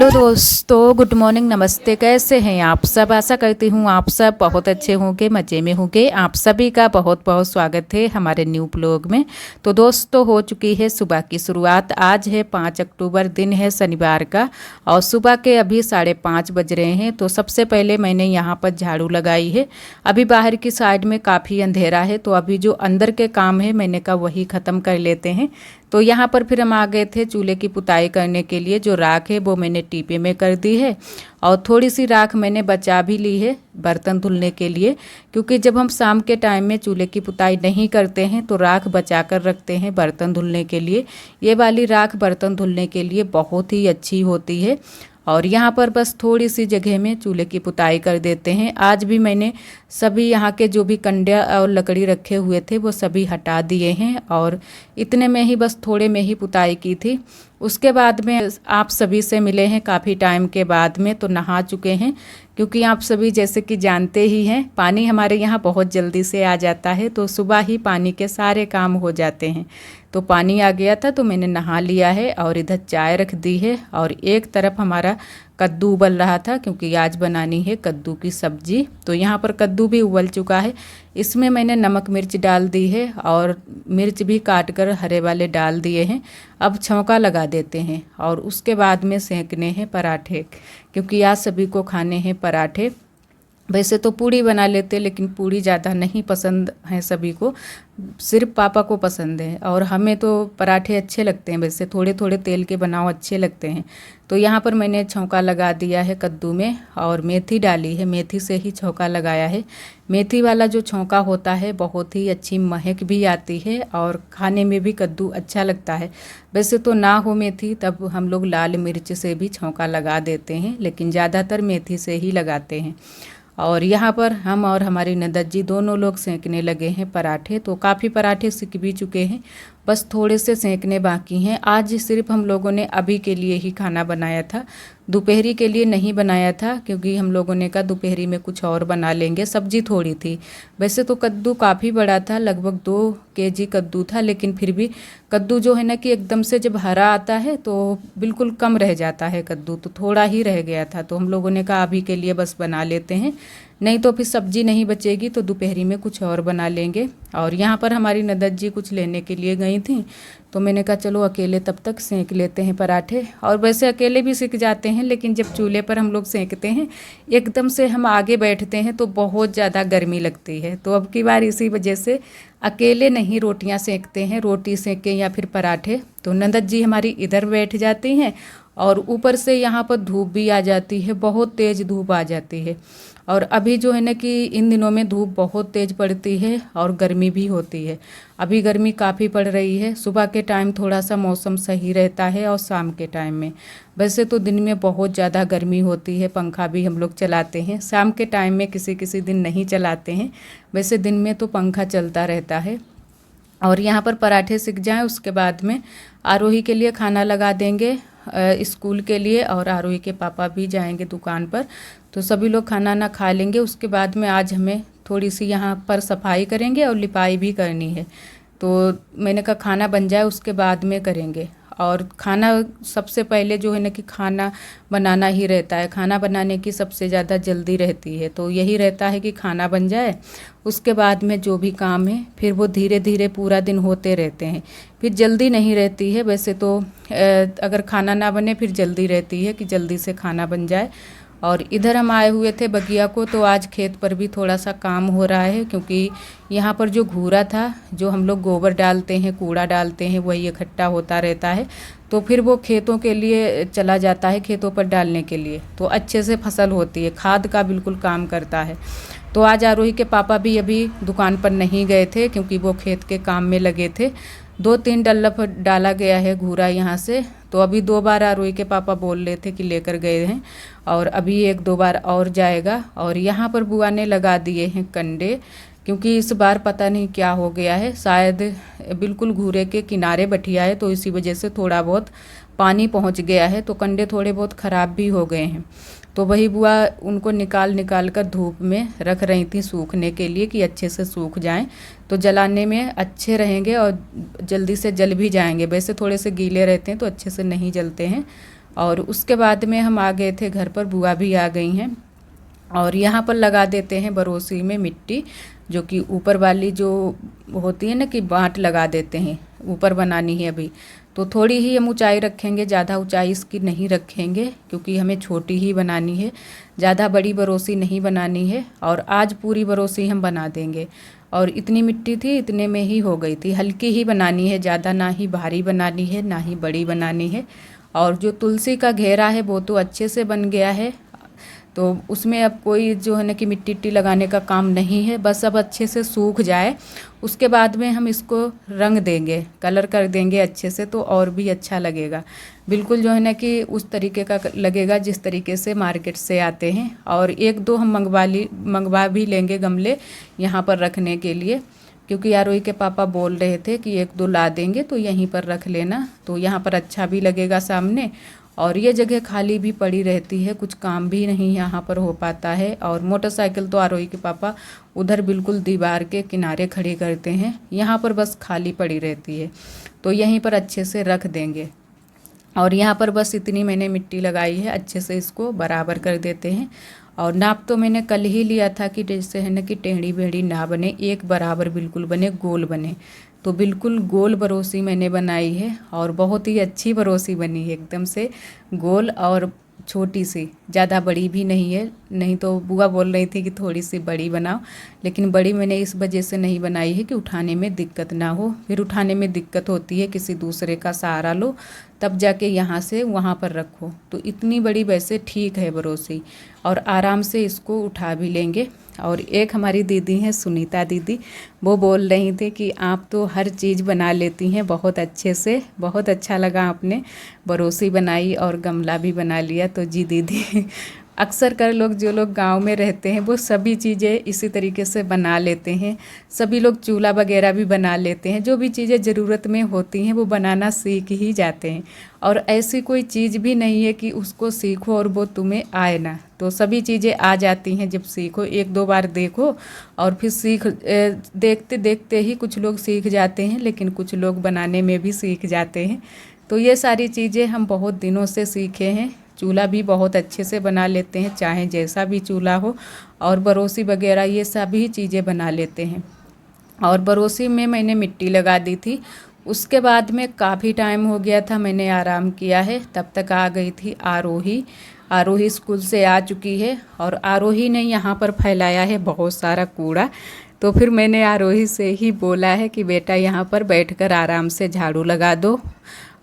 Hello दोस्तों, good morning, नमस्ते। कैसे हैं आप सब? आशा करती हूँ आप सब बहुत अच्छे होंगे, मज़े में होंगे। आप सभी का बहुत बहुत स्वागत है हमारे न्यू ब्लॉग में। तो दोस्तों, हो चुकी है सुबह की शुरुआत। आज है 5 अक्टूबर, दिन है शनिवार का, और सुबह के अभी 5:30 बज रहे हैं। तो सबसे पहले मैंने यहाँ पर झाड़ू लगाई है। अभी बाहर की साइड में काफ़ी अंधेरा है, तो अभी जो अंदर के काम है मैंने कहा वही ख़त्म कर लेते हैं। तो यहाँ पर फिर हम आ गए थे चूल्हे की पुताई करने के लिए। जो राख है वो मैंने टीपे में कर दी है, और थोड़ी सी राख मैंने बचा भी ली है बर्तन धुलने के लिए, क्योंकि जब हम शाम के टाइम में चूल्हे की पुताई नहीं करते हैं तो राख बचा कर रखते हैं बर्तन धुलने के लिए। ये वाली राख बर्तन धुलने के लिए बहुत ही अच्छी होती है। और यहाँ पर बस थोड़ी सी जगह में चूल्हे की पुताई कर देते हैं। आज भी मैंने सभी यहाँ के जो भी कंडे और लकड़ी रखे हुए थे वो सभी हटा दिए हैं, और इतने में ही बस थोड़े में ही पुताई की थी। उसके बाद में आप सभी से मिले हैं काफ़ी टाइम के बाद में, तो नहा चुके हैं, क्योंकि आप सभी जैसे कि जानते ही हैं पानी हमारे यहाँ बहुत जल्दी से आ जाता है, तो सुबह ही पानी के सारे काम हो जाते हैं। तो पानी आ गया था तो मैंने नहा लिया है, और इधर चाय रख दी है, और एक तरफ हमारा कद्दू उबल रहा था, क्योंकि आज बनानी है कद्दू की सब्जी। तो यहाँ पर कद्दू भी उबल चुका है। इसमें मैंने नमक मिर्च डाल दी है, और मिर्च भी काट कर हरे वाले डाल दिए हैं। अब छौंका लगा देते हैं, और उसके बाद में सेंकने हैं पराठे, क्योंकि आज सभी को खाने हैं पराठे। वैसे तो पूड़ी बना लेते, लेकिन पूड़ी ज़्यादा नहीं पसंद है सभी को, सिर्फ पापा को पसंद है, और हमें तो पराठे अच्छे लगते हैं। वैसे थोड़े थोड़े तेल के बनाओ अच्छे लगते हैं। तो यहाँ पर मैंने छौंका लगा दिया है कद्दू में, और मेथी डाली है, मेथी से ही छौंका लगाया है। मेथी वाला जो छौंका होता है बहुत ही अच्छी महक भी आती है, और खाने में भी कद्दू अच्छा लगता है। वैसे तो ना हो मेथी तब हम लोग लाल मिर्च से भी छौंका लगा देते हैं, लेकिन ज़्यादातर मेथी से ही लगाते हैं। और यहाँ पर हम और हमारी ननद जी दोनों लोग सेंकने लगे हैं पराठे। तो काफ़ी पराठे सिक भी चुके हैं, बस थोड़े से सेंकने बाकी हैं। आज सिर्फ हम लोगों ने अभी के लिए ही खाना बनाया था, दोपहरी के लिए नहीं बनाया था, क्योंकि हम लोगों ने कहा दोपहरी में कुछ और बना लेंगे। सब्जी थोड़ी थी। वैसे तो कद्दू काफ़ी बड़ा था, लगभग 2 केजी कद्दू था, लेकिन फिर भी कद्दू जो है ना कि एकदम से जब हरा आता है तो बिल्कुल कम रह जाता है कद्दू, तो थोड़ा ही रह गया था। तो हम लोगों ने कहा अभी के लिए बस बना लेते हैं, नहीं तो फिर सब्जी नहीं बचेगी तो दोपहरी में कुछ और बना लेंगे। और यहाँ पर हमारी ननद जी कुछ लेने के लिए गई थी, तो मैंने कहा चलो अकेले तब तक सेंक लेते हैं पराठे। और वैसे अकेले भी सीख जाते हैं, लेकिन जब चूल्हे पर हम लोग सेंकते हैं एकदम से हम आगे बैठते हैं तो बहुत ज़्यादा गर्मी लगती है। तो अब की बार इसी वजह से अकेले नहीं रोटियां सेंकते हैं, रोटी सेंके या फिर पराठे। तो ननद जी हमारी इधर बैठ जाती हैं, और ऊपर से यहाँ पर धूप भी आ जाती है, बहुत तेज़ धूप आ जाती है। और अभी जो है ना कि इन दिनों में धूप बहुत तेज़ पड़ती है और गर्मी भी होती है। अभी गर्मी काफ़ी पड़ रही है। सुबह के टाइम थोड़ा सा मौसम सही रहता है, और शाम के टाइम में वैसे तो दिन में बहुत ज़्यादा गर्मी होती है। पंखा भी हम लोग चलाते हैं, शाम के टाइम में किसी किसी दिन नहीं चलाते हैं। वैसे दिन में तो पंखा चलता रहता है। और यहाँ पर पराठे सिक जाएं, उसके बाद में आरोही के लिए खाना लगा देंगे स्कूल के लिए, और आरोही के पापा भी जाएंगे दुकान पर, तो सभी लोग खाना ना खा लेंगे। उसके बाद में आज हमें थोड़ी सी यहाँ पर सफाई करेंगे और लिपाई भी करनी है। तो मैंने कहा खाना बन जाए उसके बाद में करेंगे। और खाना सबसे पहले जो है ना कि खाना बनाना ही रहता है, खाना बनाने की सबसे ज़्यादा जल्दी रहती है। तो यही रहता है कि खाना बन जाए, उसके बाद में जो भी काम है फिर वो धीरे धीरे पूरा दिन होते रहते हैं, फिर जल्दी नहीं रहती है। वैसे तो अगर खाना ना बने फिर जल्दी रहती है कि जल्दी से खाना बन जाए। और इधर हम आए हुए थे बगिया को, तो आज खेत पर भी थोड़ा सा काम हो रहा है, क्योंकि यहाँ पर जो घूरा था, जो हम लोग गोबर डालते हैं, कूड़ा डालते हैं, वही इकट्ठा होता रहता है। तो फिर वो खेतों के लिए चला जाता है, खेतों पर डालने के लिए, तो अच्छे से फसल होती है, खाद का बिल्कुल काम करता है। तो आज आरोही के पापा भी अभी दुकान पर नहीं गए थे, क्योंकि वो खेत के काम में लगे थे। 2-3 डल्लफ डाला गया है घूरा यहाँ से, तो अभी 2 बार आरोही के पापा बोल रहे थे कि लेकर गए हैं, और अभी 1-2 बार और जाएगा। और यहाँ पर बुआ ने लगा दिए हैं कंडे, क्योंकि इस बार पता नहीं क्या हो गया है, शायद बिल्कुल घूरे के किनारे बठिया है, तो इसी वजह से थोड़ा बहुत पानी पहुँच गया है, तो कंडे थोड़े बहुत ख़राब भी हो गए हैं। तो वही बुआ उनको निकाल निकाल कर धूप में रख रही थी सूखने के लिए, कि अच्छे से सूख जाएं, तो जलाने में अच्छे रहेंगे और जल्दी से जल भी जाएंगे। वैसे थोड़े से गीले रहते हैं तो अच्छे से नहीं जलते हैं। और उसके बाद में हम आ गए थे घर पर, बुआ भी आ गई हैं। और यहाँ पर लगा देते हैं बरोसी में मिट्टी, जो कि ऊपर वाली जो होती है ना कि बाँट लगा देते हैं, ऊपर बनानी है अभी। तो थोड़ी ही हम ऊंचाई रखेंगे, ज़्यादा ऊंचाई इसकी नहीं रखेंगे क्योंकि हमें छोटी ही बनानी है, ज़्यादा बड़ी बरोसी नहीं बनानी है। और आज पूरी बरोसी हम बना देंगे। और इतनी मिट्टी थी, इतने में ही हो गई थी। हल्की ही बनानी है, ज़्यादा ना ही भारी बनानी है ना ही बड़ी बनानी है। और जो तुलसी का घेरा है वो तो अच्छे से बन गया है, तो उसमें अब कोई जो है ना कि मिट्टी इट्टी लगाने का काम नहीं है, बस अब अच्छे से सूख जाए। उसके बाद में हम इसको रंग देंगे, कलर कर देंगे अच्छे से, तो और भी अच्छा लगेगा। बिल्कुल जो है ना कि उस तरीके का लगेगा जिस तरीके से मार्केट से आते हैं। और एक दो हम मंगवा भी लेंगे गमले यहाँ पर रखने के लिए, क्योंकि आरोही के पापा बोल रहे थे कि एक दो ला देंगे तो यहीं पर रख लेना, तो यहाँ पर अच्छा भी लगेगा सामने। और ये जगह खाली भी पड़ी रहती है, कुछ काम भी नहीं यहाँ पर हो पाता है। और मोटरसाइकिल तो आरोही के पापा उधर बिल्कुल दीवार के किनारे खड़ी करते हैं, यहाँ पर बस खाली पड़ी रहती है, तो यहीं पर अच्छे से रख देंगे। और यहाँ पर बस इतनी मैंने मिट्टी लगाई है, अच्छे से इसको बराबर कर देते हैं। और नाप तो मैंने कल ही लिया था कि जैसे है ना कि टेढ़ी बेढ़ी ना बने, एक बराबर बिल्कुल बने, गोल बने। तो बिल्कुल गोल बरोसी मैंने बनाई है और बहुत ही अच्छी बरोसी बनी है, एकदम से गोल और छोटी सी, ज़्यादा बड़ी भी नहीं है। नहीं तो बुआ बोल रही थी कि थोड़ी सी बड़ी बनाओ, लेकिन बड़ी मैंने इस वजह से नहीं बनाई है कि उठाने में दिक्कत ना हो। फिर उठाने में दिक्कत होती है, किसी दूसरे का सहारा लो तब जाके यहाँ से वहाँ पर रखो। तो इतनी बड़ी वैसे ठीक है बरोसी, और आराम से इसको उठा भी लेंगे। और एक हमारी दीदी हैं सुनीता दीदी, वो बोल रही थी कि आप तो हर चीज़ बना लेती हैं बहुत अच्छे से। बहुत अच्छा लगा, आपने बरोसी बनाई और गमला भी बना लिया। तो जी दीदी, अक्सर कर लोग जो लोग गांव में रहते हैं वो सभी चीज़ें इसी तरीके से बना लेते हैं। सभी लोग चूल्हा वगैरह भी बना लेते हैं, जो भी चीज़ें ज़रूरत में होती हैं वो बनाना सीख ही जाते हैं। और ऐसी कोई चीज़ भी नहीं है कि उसको सीखो और वो तुम्हें आए ना, तो सभी चीज़ें आ जाती हैं जब सीखो। एक दो बार देखो और फिर देखते देखते ही कुछ लोग सीख जाते हैं, लेकिन कुछ लोग बनाने में भी सीख जाते हैं। तो ये सारी चीज़ें हम बहुत दिनों से सीखे हैं। चूल्हा भी बहुत अच्छे से बना लेते हैं, चाहे जैसा भी चूल्हा हो। और बरोसी वगैरह ये सभी चीज़ें बना लेते हैं। और बरोसी में मैंने मिट्टी लगा दी थी। उसके बाद में काफ़ी टाइम हो गया था, मैंने आराम किया है। तब तक आ गई थी आरोही। आरोही स्कूल से आ चुकी है और आरोही ने यहाँ पर फैलाया है बहुत सारा कूड़ा। तो फिर मैंने आरोही से ही बोला है कि बेटा यहाँ पर बैठकर आराम से झाड़ू लगा दो।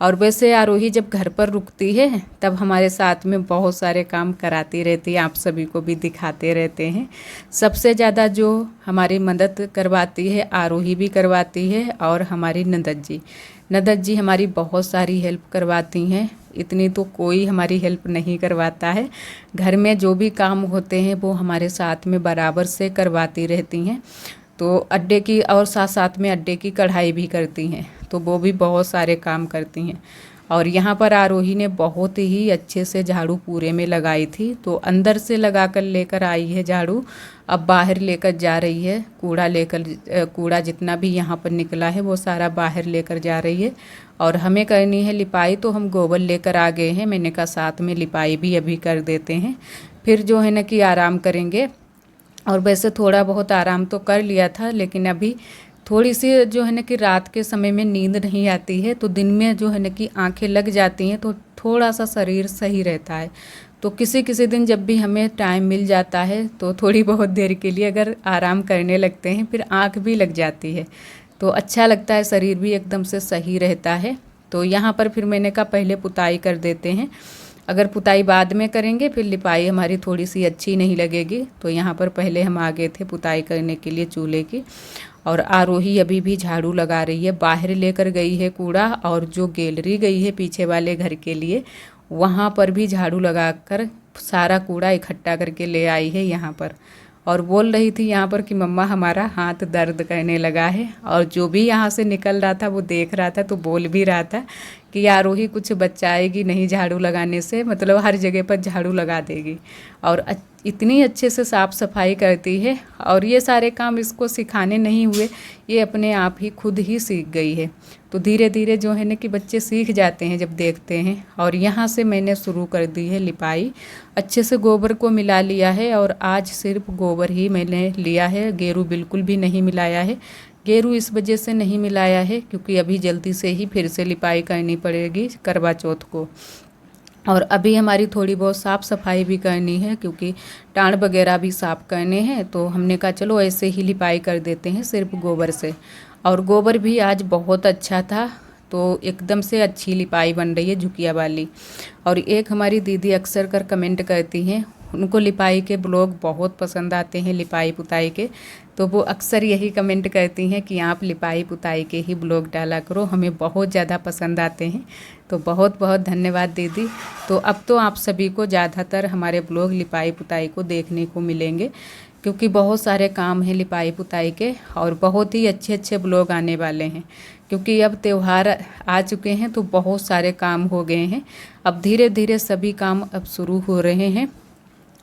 और वैसे आरोही जब घर पर रुकती है तब हमारे साथ में बहुत सारे काम कराती रहती है, आप सभी को भी दिखाते रहते हैं। सबसे ज़्यादा जो हमारी मदद करवाती है आरोही भी करवाती है, और हमारी नंदत जी हमारी बहुत सारी हेल्प करवाती हैं। इतनी तो कोई हमारी हेल्प नहीं करवाता है, घर में जो भी काम होते हैं वो हमारे साथ में बराबर से करवाती रहती हैं। तो अड्डे की और साथ साथ में अड्डे की कढ़ाई भी करती हैं, तो वो भी बहुत सारे काम करती हैं। और यहाँ पर आरोही ने बहुत ही अच्छे से झाड़ू पूरे में लगाई थी, तो अंदर से लगा कर लेकर आई है झाड़ू, अब बाहर लेकर जा रही है। कूड़ा जितना भी यहाँ पर निकला है वो सारा बाहर लेकर जा रही है। और हमें करनी है लिपाई, तो हम गोबर लेकर आ गए हैं। मैंने कहा साथ में लिपाई भी अभी कर देते हैं, फिर जो है ना कि आराम करेंगे। और वैसे थोड़ा बहुत आराम तो कर लिया था, लेकिन अभी थोड़ी सी जो है ना कि रात के समय में नींद नहीं आती है, तो दिन में जो है ना कि आंखें लग जाती हैं, तो थोड़ा सा शरीर सही रहता है। तो किसी किसी दिन जब भी हमें टाइम मिल जाता है तो थोड़ी बहुत देर के लिए अगर आराम करने लगते हैं, फिर आंख भी लग जाती है, तो अच्छा लगता है, शरीर भी एकदम से सही रहता है। तो यहाँ पर फिर मैंने कहा पहले पुताई कर देते हैं, अगर पुताई बाद में करेंगे फिर लिपाई हमारी थोड़ी सी अच्छी नहीं लगेगी। तो यहाँ पर पहले हम आ गए थे पुताई करने के लिए चूल्हे की। और आरोही अभी भी झाड़ू लगा रही है, बाहर लेकर गई है कूड़ा, और जो गैलरी गई है पीछे वाले घर के लिए वहाँ पर भी झाड़ू लगाकर सारा कूड़ा इकट्ठा करके ले आई है यहाँ पर। और बोल रही थी यहाँ पर कि मम्मा हमारा हाथ दर्द करने लगा है। और जो भी यहाँ से निकल रहा था वो देख रहा था, तो बोल भी रहा था कि आरोही कुछ बचाएगी नहीं झाड़ू लगाने से, मतलब हर जगह पर झाड़ू लगा देगी। और इतनी अच्छे से साफ़ सफाई करती है। और ये सारे काम इसको सिखाने नहीं हुए, ये अपने आप ही खुद ही सीख गई है। तो धीरे धीरे जो है ना कि बच्चे सीख जाते हैं जब देखते हैं। और यहाँ से मैंने शुरू कर दी है लिपाई। अच्छे से गोबर को मिला लिया है और आज सिर्फ गोबर ही मैंने लिया है, गेरू बिल्कुल भी नहीं मिलाया है। गेरू इस वजह से नहीं मिलाया है क्योंकि अभी जल्दी से ही फिर से लिपाई करनी पड़ेगी करवा चौथ को। और अभी हमारी थोड़ी बहुत साफ़ सफाई भी करनी है क्योंकि टाँड़ वगैरह भी साफ़ करने हैं। तो हमने कहा चलो ऐसे ही लिपाई कर देते हैं सिर्फ गोबर से। और गोबर भी आज बहुत अच्छा था, तो एकदम से अच्छी लिपाई बन रही है झुकिया वाली। और एक हमारी दीदी अक्सर कर कमेंट करती हैं, उनको लिपाई के ब्लॉग बहुत पसंद आते हैं लिपाई पुताई के, तो वो अक्सर यही कमेंट करती हैं कि आप लिपाई पुताई के ही ब्लॉग डाला करो, हमें बहुत ज़्यादा पसंद आते हैं। तो बहुत बहुत धन्यवाद दीदी। तो अब तो आप सभी को ज़्यादातर हमारे ब्लॉग लिपाई पुताई को देखने को मिलेंगे क्योंकि बहुत सारे काम हैं लिपाई पुताई के और बहुत ही अच्छे अच्छे ब्लॉग आने वाले हैं क्योंकि अब त्यौहार आ चुके हैं तो बहुत सारे काम हो गए हैं। अब धीरे धीरे सभी काम अब शुरू हो रहे हैं।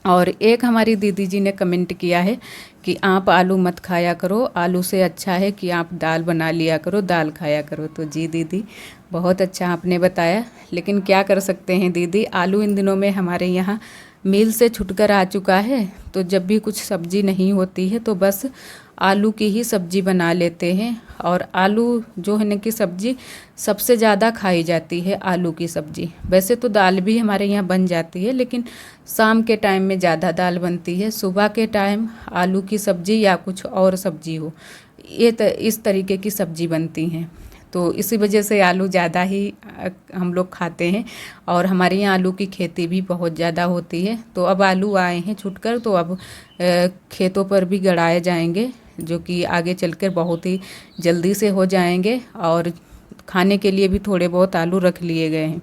और एक हमारी दीदी जी ने कमेंट किया है कि आप आलू मत खाया करो, आलू से अच्छा है कि आप दाल बना लिया करो, दाल खाया करो। तो जी दीदी, बहुत अच्छा आपने बताया, लेकिन क्या कर सकते हैं दीदी, आलू इन दिनों में हमारे यहाँ मिल से छुटकर आ चुका है। तो जब भी कुछ सब्जी नहीं होती है तो बस आलू की ही सब्जी बना लेते हैं। और आलू जो है ना कि सब्जी सबसे ज़्यादा खाई जाती है, आलू की सब्जी। वैसे तो दाल भी हमारे यहाँ बन जाती है लेकिन शाम के टाइम में ज़्यादा दाल बनती है, सुबह के टाइम आलू की सब्जी या कुछ और सब्जी हो, ये इस तरीके की सब्जी बनती हैं। तो इसी वजह से आलू ज़्यादा ही हम लोग खाते हैं। और हमारे यहाँ आलू की खेती भी बहुत ज़्यादा होती है। तो अब आलू आए हैं छुटकर, तो अब खेतों पर भी गड़ाए जाएंगे जो कि आगे चलकर बहुत ही जल्दी से हो जाएंगे। और खाने के लिए भी थोड़े बहुत आलू रख लिए गए हैं।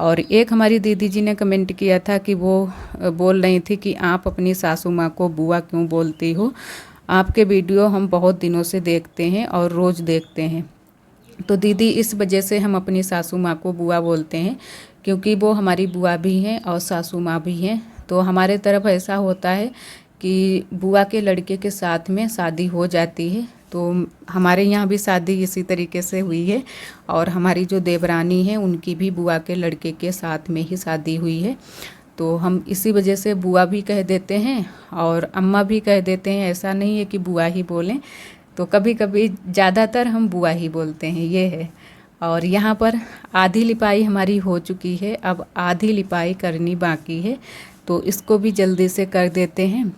और एक हमारी दीदी जी ने कमेंट किया था कि वो बोल रही थी कि आप अपनी सासू माँ को बुआ क्यों बोलती हो, आपके वीडियो हम बहुत दिनों से देखते हैं और रोज़ देखते हैं। तो दीदी, इस वजह से हम अपनी सासू माँ को बुआ बोलते हैं क्योंकि वो हमारी बुआ भी हैं और सासू माँ भी हैं। तो हमारे तरफ ऐसा होता है कि बुआ के लड़के के साथ में शादी हो जाती है। तो हमारे यहाँ भी शादी इसी तरीके से हुई है। और हमारी जो देवरानी है उनकी भी बुआ के लड़के के साथ में ही शादी हुई है। तो हम इसी वजह से बुआ भी कह देते हैं और अम्मा भी कह देते हैं, ऐसा नहीं है कि बुआ ही बोलें। तो कभी कभी ज़्यादातर हम बुआ ही बोलते हैं, ये है। और यहाँ पर आधी लिपाई हमारी हो चुकी है, अब आधी लिपाई करनी बाकी है, तो इसको भी जल्दी से कर देते हैं।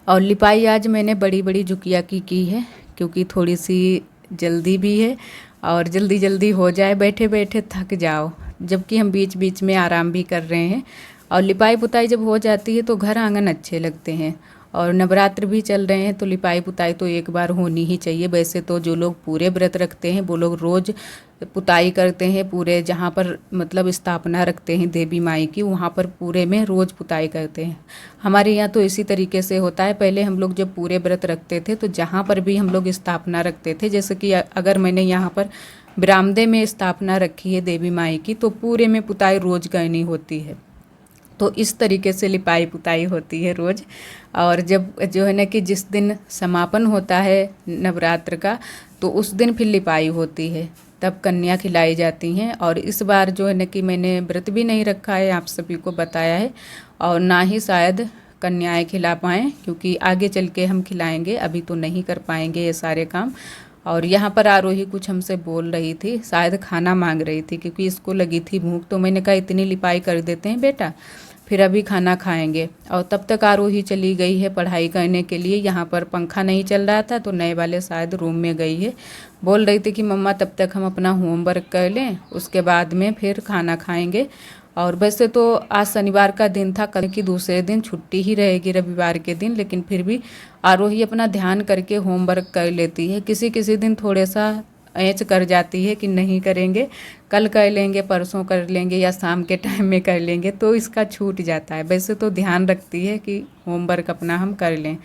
और लिपाई आज मैंने बड़ी बड़ी झुकिया की है क्योंकि थोड़ी सी जल्दी भी है और जल्दी जल्दी हो जाए, बैठे बैठे थक जाओ, जबकि हम बीच बीच में आराम भी कर रहे हैं। और लिपाई पुताई जब हो जाती है तो घर आंगन अच्छे लगते हैं। और नवरात्र भी चल रहे हैं तो लिपाई पुताई तो एक बार होनी ही चाहिए। वैसे तो जो लोग पूरे व्रत रखते हैं वो लोग रोज़ पुताई करते हैं, पूरे जहाँ पर मतलब स्थापना रखते हैं देवी माई की, वहाँ पर पूरे में रोज़ पुताई करते हैं। हमारे यहाँ तो इसी तरीके से होता है। पहले हम लोग जब पूरे व्रत रखते थे तो जहाँ पर भी हम लोग स्थापना रखते थे, जैसे कि अगर मैंने यहाँ पर बरामदे में स्थापना रखी है देवी माई की, तो पूरे में पुताई रोज़ करनी होती है। तो इस तरीके से लिपाई पुताई होती है रोज़। और जब जो है ना कि जिस दिन समापन होता है नवरात्र का, तो उस दिन फिर लिपाई होती है, तब कन्या खिलाई जाती हैं। और इस बार जो है ना कि मैंने व्रत भी नहीं रखा है, आप सभी को बताया है, और ना ही शायद कन्याएं खिला पाएँ क्योंकि आगे चल के हम खिलाएंगे, अभी तो नहीं कर पाएंगे ये सारे काम। और यहाँ पर आरोही कुछ हमसे बोल रही थी, शायद खाना मांग रही थी क्योंकि इसको लगी थी भूख। तो मैंने कहा इतनी लिपाई कर देते हैं बेटा, फिर अभी खाना खाएंगे। और तब तक आरोही चली गई है पढ़ाई करने के लिए। यहाँ पर पंखा नहीं चल रहा था तो नए वाले शायद रूम में गई है। बोल रही थी कि मम्मा तब तक हम अपना होमवर्क कर लें, उसके बाद में फिर खाना खाएंगे। और वैसे तो आज शनिवार का दिन था, कल की दूसरे दिन छुट्टी ही रहेगी रविवार के दिन, लेकिन फिर भी आरोही अपना ध्यान करके होमवर्क कर लेती है। किसी किसी दिन थोड़ा सा ऐंच कर जाती है कि नहीं करेंगे, कल कर लेंगे, परसों कर लेंगे या शाम के टाइम में कर लेंगे, तो इसका छूट जाता है। वैसे तो ध्यान रखती है कि होमवर्क अपना हम कर लें।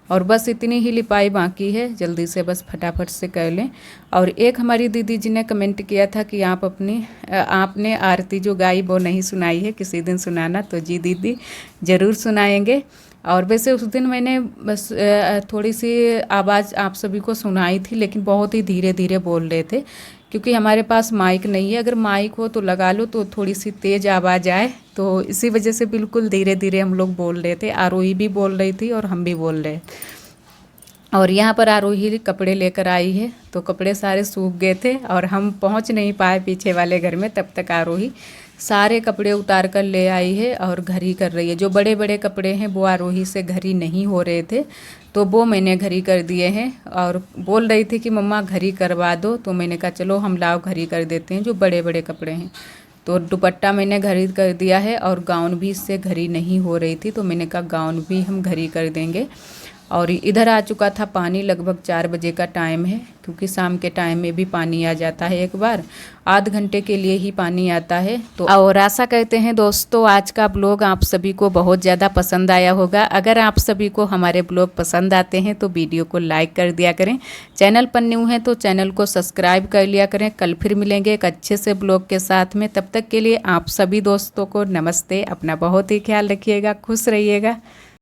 और बस इतनी ही लिपाई बाकी है, जल्दी से बस फटाफट से कर लें। और एक हमारी दीदी जी ने कमेंट किया था कि आपने आरती जो गाई वो नहीं सुनाई है, किसी दिन सुनाना। तो जी दीदी ज़रूर सुनाएंगे। और वैसे उस दिन मैंने बस थोड़ी सी आवाज़ आप सभी को सुनाई थी, लेकिन बहुत ही धीरे धीरे बोल रहे थे, क्योंकि हमारे पास माइक नहीं है। अगर माइक हो तो लगा लो तो थोड़ी सी तेज़ आवाज़ आए, तो इसी वजह से बिल्कुल धीरे धीरे हम लोग बोल रहे थे। आरोही भी बोल रही थी और हम भी बोल रहे। और यहाँ पर आरोही कपड़े लेकर आई है, तो कपड़े सारे सूख गए थे और हम पहुँच नहीं पाए पीछे वाले घर में। तब तक आरोही सारे कपड़े उतार कर ले आई है और घरी कर रही है। जो बड़े बड़े कपड़े हैं वो आरोही से घरी नहीं हो रहे थे, तो वो मैंने घरी कर दिए हैं। और बोल रही थी कि मम्मा घरी करवा दो, तो मैंने कहा चलो हम लाओ घरी कर देते हैं जो बड़े बड़े कपड़े हैं। तो दुपट्टा मैंने घरी कर दिया है और गाउन भी इससे घरी नहीं हो रही थी, तो मैंने कहा गाउन भी हम घरी कर देंगे। और इधर आ चुका था पानी, लगभग 4 बजे का टाइम है, क्योंकि शाम के टाइम में भी पानी आ जाता है। एक बार आध घंटे के लिए ही पानी आता है। तो और आशा करते हैं दोस्तों आज का ब्लॉग आप सभी को बहुत ज़्यादा पसंद आया होगा। अगर आप सभी को हमारे ब्लॉग पसंद आते हैं तो वीडियो को लाइक कर दिया करें। चैनल पर न्यू है तो चैनल को सब्सक्राइब कर लिया करें। कल फिर मिलेंगे एक अच्छे से ब्लॉग के साथ में। तब तक के लिए आप सभी दोस्तों को नमस्ते। अपना बहुत ही ख्याल रखिएगा, खुश रहिएगा।